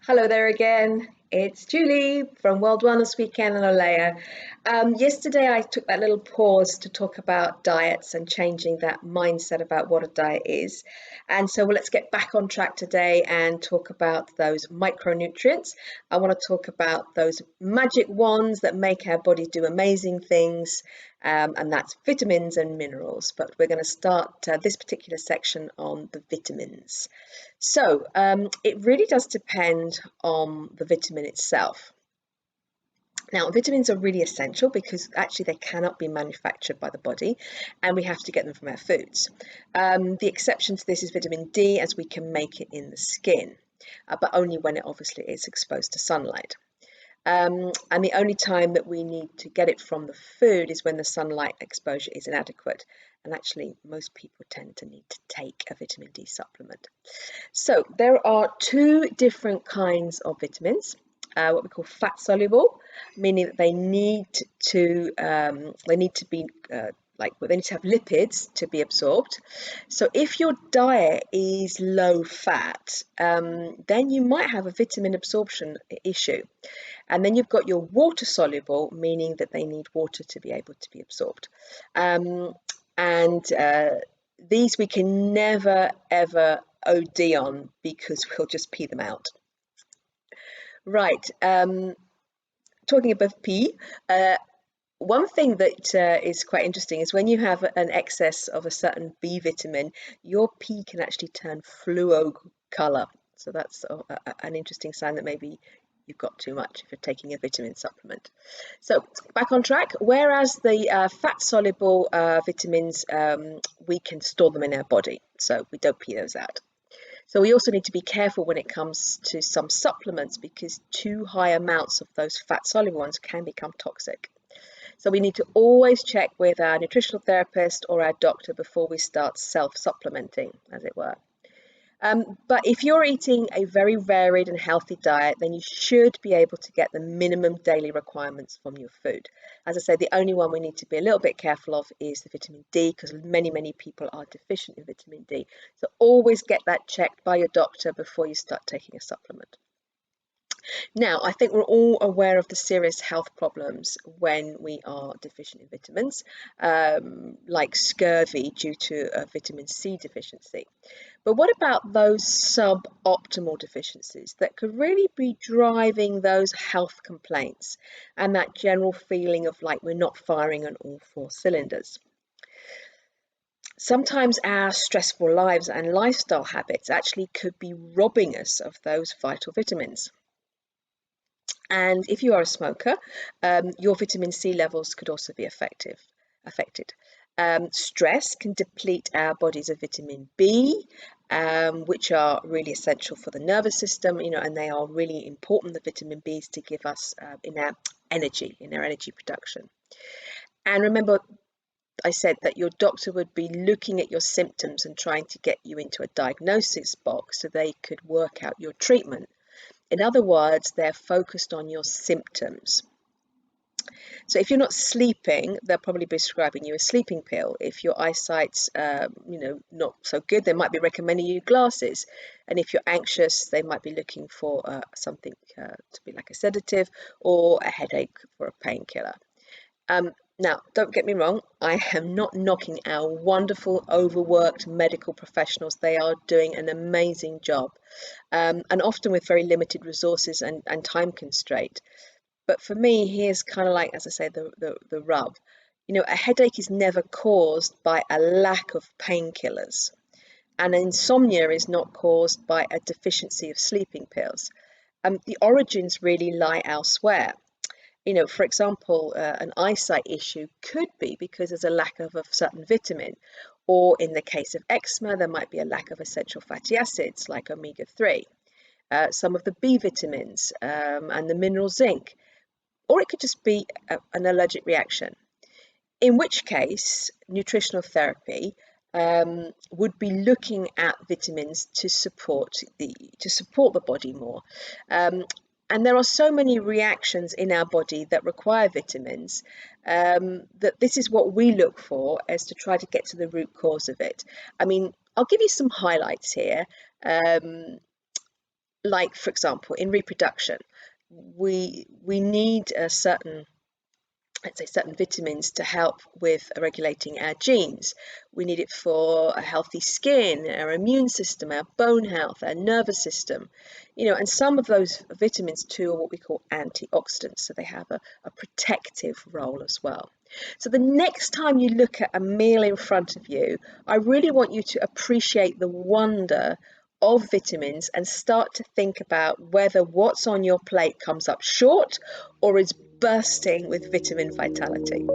Hello there again. It's Julie from World Wellness Weekend and Olea. Yesterday I took that little pause to talk about diets and changing that mindset about what a diet is. And so let's get back on track today and talk about those micronutrients. I want to talk about those magic wands that make our body do amazing things, and that's vitamins and minerals. But we're going to start this particular section on the vitamins. So it really does depend on the vitamin itself. Now, vitamins are really essential because actually they cannot be manufactured by the body and we have to get them from our foods. The exception to this is vitamin D, as we can make it in the skin, but only when it obviously is exposed to sunlight. And the only time that we need to get it from the food is when the sunlight exposure is inadequate. And actually, most people tend to need to take a vitamin D supplement. So there are two different kinds of vitamins, what we call fat soluble, meaning that they need to be they need to have lipids to be absorbed. So if your diet is low fat, then you might have a vitamin absorption issue. And then you've got your water soluble, meaning that they need water to be able to be absorbed. And these we can never ever OD on because we'll just pee them out. Right. Talking about pee, one thing that is quite interesting is when you have an excess of a certain B vitamin, your pee can actually turn fluo color. So that's an interesting sign that maybe you've got too much if you're taking a vitamin supplement. So back on track, whereas the fat soluble vitamins, we can store them in our body, so we don't pee those out. So we also need to be careful when it comes to some supplements because too high amounts of those fat soluble ones can become toxic. So we need to always check with our nutritional therapist or our doctor before we start self-supplementing, as it were. But if you're eating a very varied and healthy diet, then you should be able to get the minimum daily requirements from your food. As I said, the only one we need to be a little bit careful of is the vitamin D, because many people are deficient in vitamin D. So always get that checked by your doctor before you start taking a supplement. Now, I think we're all aware of the serious health problems when we are deficient in vitamins, like scurvy due to a vitamin C deficiency. But what about those suboptimal deficiencies that could really be driving those health complaints and that general feeling of like we're not firing on all four cylinders? Sometimes our stressful lives and lifestyle habits actually could be robbing us of those vital vitamins. And if you are a smoker, your vitamin C levels could also be affected. Stress can deplete our bodies of vitamin B, which are really essential for the nervous system, and they are really important, the vitamin Bs, to give us in our energy production. And remember, I said that your doctor would be looking at your symptoms and trying to get you into a diagnosis box so they could work out your treatment. In other words, they're focused on your symptoms. So if you're not sleeping, they'll probably be prescribing you a sleeping pill. If your eyesight's, not so good, they might be recommending you glasses. And if you're anxious, they might be looking for something to be like a sedative or a headache for a painkiller. Now, don't get me wrong, I am not knocking our wonderful, overworked medical professionals. They are doing an amazing job, and often with very limited resources and time constraint. But for me, here's kind of like, as I say, the rub. A headache is never caused by a lack of painkillers, and insomnia is not caused by a deficiency of sleeping pills. The origins really lie elsewhere. For example, an eyesight issue could be because there's a lack of a certain vitamin, or in the case of eczema, there might be a lack of essential fatty acids like omega-3, some of the B vitamins, and the mineral zinc, or it could just be an allergic reaction. In which case, nutritional therapy would be looking at vitamins to support the body more. And there are so many reactions in our body that require vitamins, that this is what we look for, as to try to get to the root cause of it. I mean, I'll give you some highlights here. like, for example, in reproduction, we need a certain, let's say, certain vitamins to help with regulating our genes. We need it for a healthy skin, our immune system, our bone health, our nervous system, and some of those vitamins too are what we call antioxidants, so they have a protective role as well. So the next time you look at a meal in front of you, I really want you to appreciate the wonder of vitamins and start to think about whether what's on your plate comes up short or is bursting with vitamin vitality.